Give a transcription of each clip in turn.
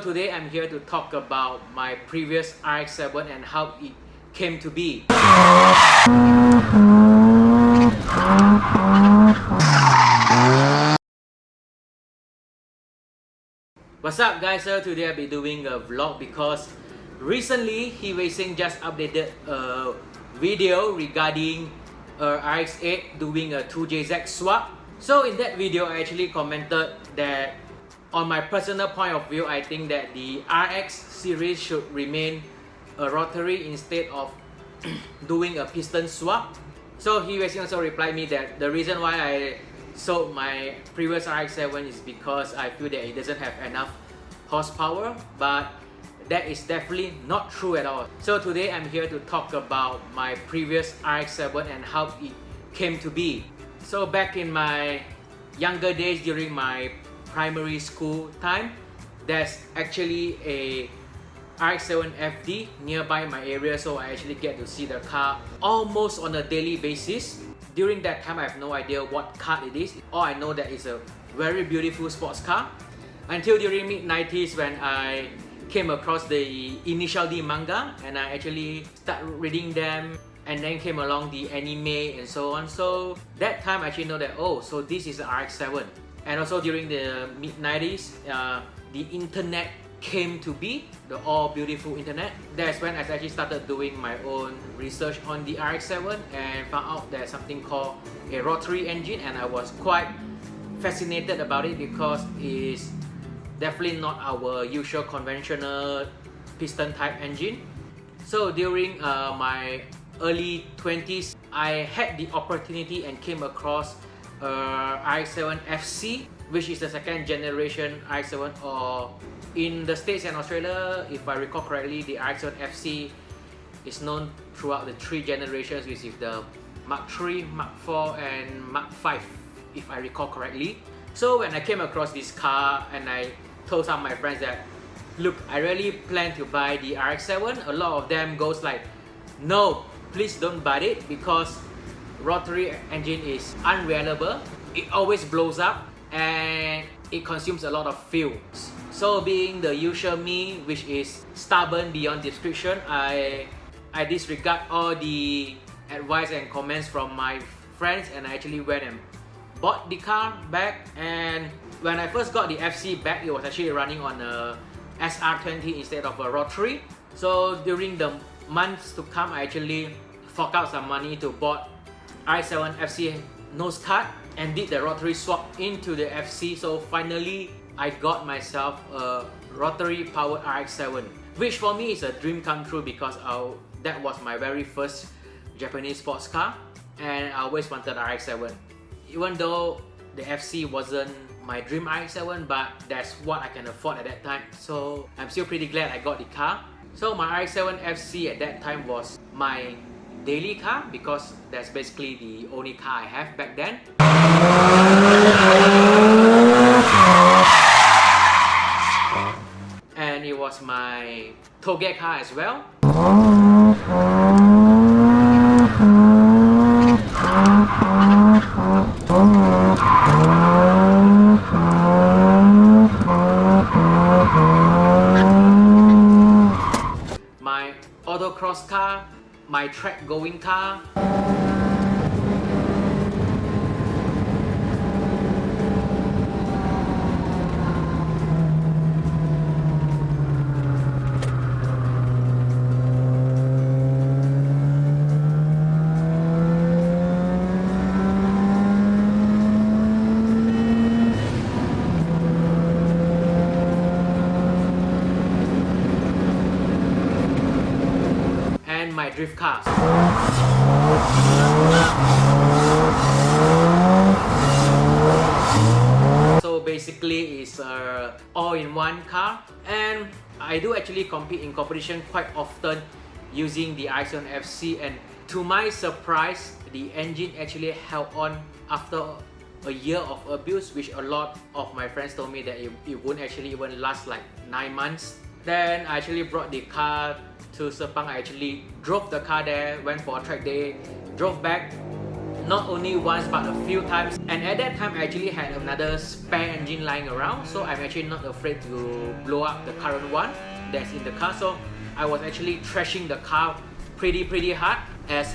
Today I'm here to talk about my previous RX-7 and how it came to be. What's up guys, today I'll be doing a vlog because recently Liew Racing just updated a video regarding RX-8 doing a 2JZ swap. So in that video I actually commented that on my personal point of view, I think that the RX series should remain a rotary instead of doing a piston swap. So Liew Racing also replied me that the reason why I sold my previous RX-7 is because I feel that it doesn't have enough horsepower, but that is definitely not true at all. So today I'm here to talk about my previous RX-7 and how it came to be. So back in my younger days during my primary school time, there's actually a RX-7 FD nearby my area, so I actually get to see the car almost on a daily basis. During that time, I have no idea what car it is. All I know that it's a very beautiful sports car. Until during mid-90s when I came across the Initial D manga and I actually started reading them, and then came along the anime and so on. So that time I actually know that, oh, so this is the RX-7. And also during the mid-90s, the internet came to be, the all beautiful internet. That's when I actually started doing my own research on the RX-7 and found out there's something called a rotary engine, and I was quite fascinated about it because it's definitely not our usual conventional piston type engine. So during my early 20s, I had the opportunity and came across RX-7 FC, which is the second generation RX-7, or in the States and Australia, if I recall correctly, the RX-7 FC is known throughout the three generations, which is the Mark 3, Mark 4 and Mark 5, if I recall correctly. So when I came across this car and I told some of my friends that, look, I really plan to buy the RX-7, a lot of them goes like, no, please don't buy it because rotary engine is unreliable, it always blows up and it consumes a lot of fuel. So being the usual me, which is stubborn beyond description, I disregard all the advice and comments from my friends, and I actually went and bought the car back. And when I first got the FC back, it was actually running on a SR20 instead of a rotary. So during the months to come, I actually fork out some money to bought RX-7 FC nose cut and did the rotary swap into the FC. So finally I got myself a rotary powered RX-7, which for me is a dream come true because that was my very first Japanese sports car and I always wanted RX-7. Even though the FC wasn't my dream RX-7, but that's what I can afford at that time. So I'm still pretty glad I got the car. So my RX-7 FC at that time was my daily car because that's basically the only car I have back then. And it was my toge car as well. My autocross car, my track going car. And my drift cars. So basically it's a all-in-one car, and I do actually compete in competition quite often using the RX-7 FC, and to my surprise the engine actually held on after a year of abuse, which a lot of my friends told me that it won't actually even last like 9 months. Then I actually brought the car to Sepang. I actually drove the car there, went for a track day, drove back, not only once but a few times, and at that time I actually had another spare engine lying around, so I'm actually not afraid to blow up the current one that's in the car. So I was actually trashing the car pretty hard as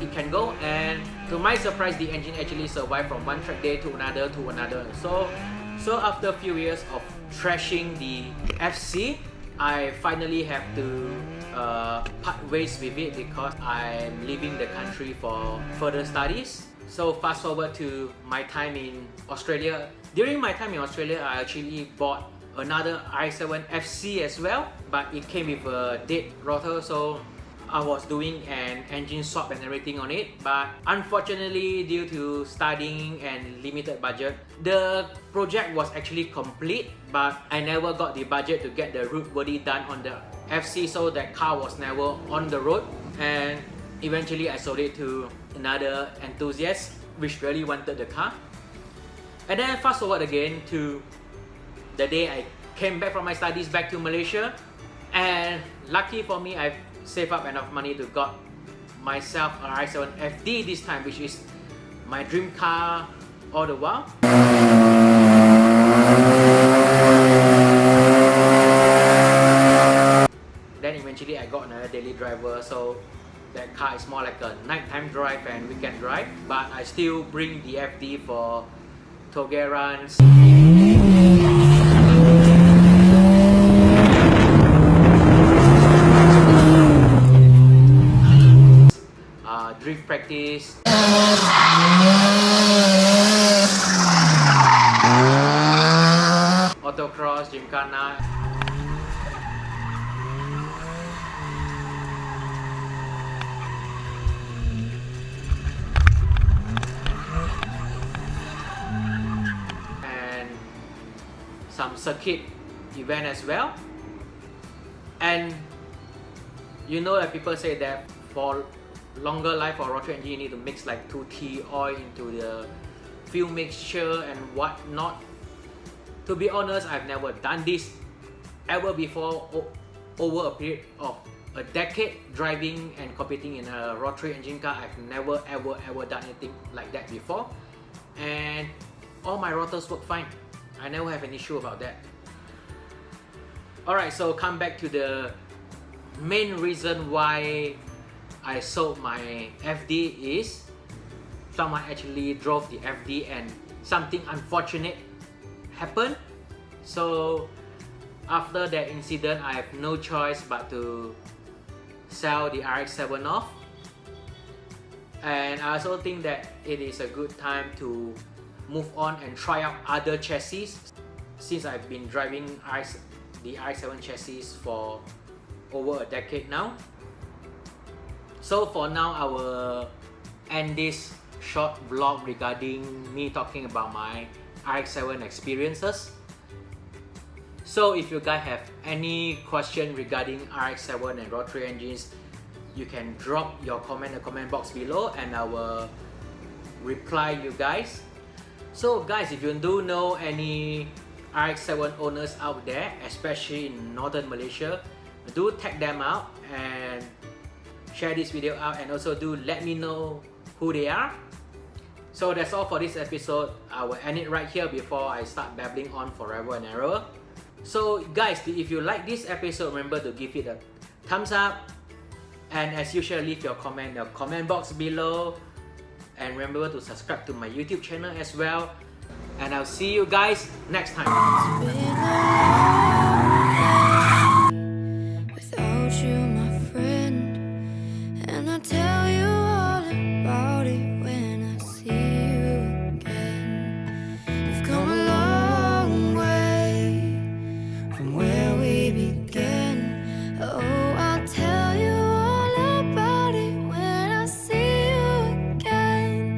it can go, and to my surprise the engine actually survived from one track day to another. So after a few years of trashing the FC, I finally have to part ways with it because I'm leaving the country for further studies. So fast forward to my time in Australia. During my time in Australia, I actually bought another RX-7 FC as well, but it came with a dead rotor, so I was doing an engine swap and everything on it. But unfortunately, due to studying and limited budget, the project was actually complete, but I never got the budget to get the roadworthy done on the FC, so that car was never on the road, and eventually I sold it to another enthusiast which really wanted the car. And then fast forward again to the day I came back from my studies back to Malaysia, and lucky for me, I've saved up enough money to got myself a RX-7 FD this time, which is my dream car all the while. Then eventually I got another daily driver, so that car is more like a nighttime drive and weekend drive, but I still bring the FD for toge runs, drift practice, autocross, gymkhana. And some circuit event as well. And you know that people say that for longer life or rotary engine, you need to mix like 2T oil into the fuel mixture and whatnot. To be honest, I've never done this ever before. Over a period of a decade driving and competing in a rotary engine car, I've never ever done anything like that before, and all my rotors work fine. I never have an issue about that. Alright, so come back to the main reason why I sold my FD is someone actually drove the FD and something unfortunate happened. So after that incident, I have no choice but to sell the RX-7 off. And I also think that it is a good time to move on and try out other chassis, since I've been driving the RX-7 chassis for over a decade now. So for now, I will end this short vlog regarding me talking about my RX-7 experiences. So if you guys have any question regarding RX-7 and rotary engines, you can drop your comment in the comment box below and I will reply you guys. So guys, if you do know any RX-7 owners out there, especially in northern Malaysia, do tag them out and share this video out, and also do let me know who they are. So that's all for this episode. I will end it right here before I start babbling on forever and ever. So guys, if you like this episode, remember to give it a thumbs up, and as usual, leave your comment in the comment box below, and remember to subscribe to my YouTube channel as well, and I'll see you guys next time.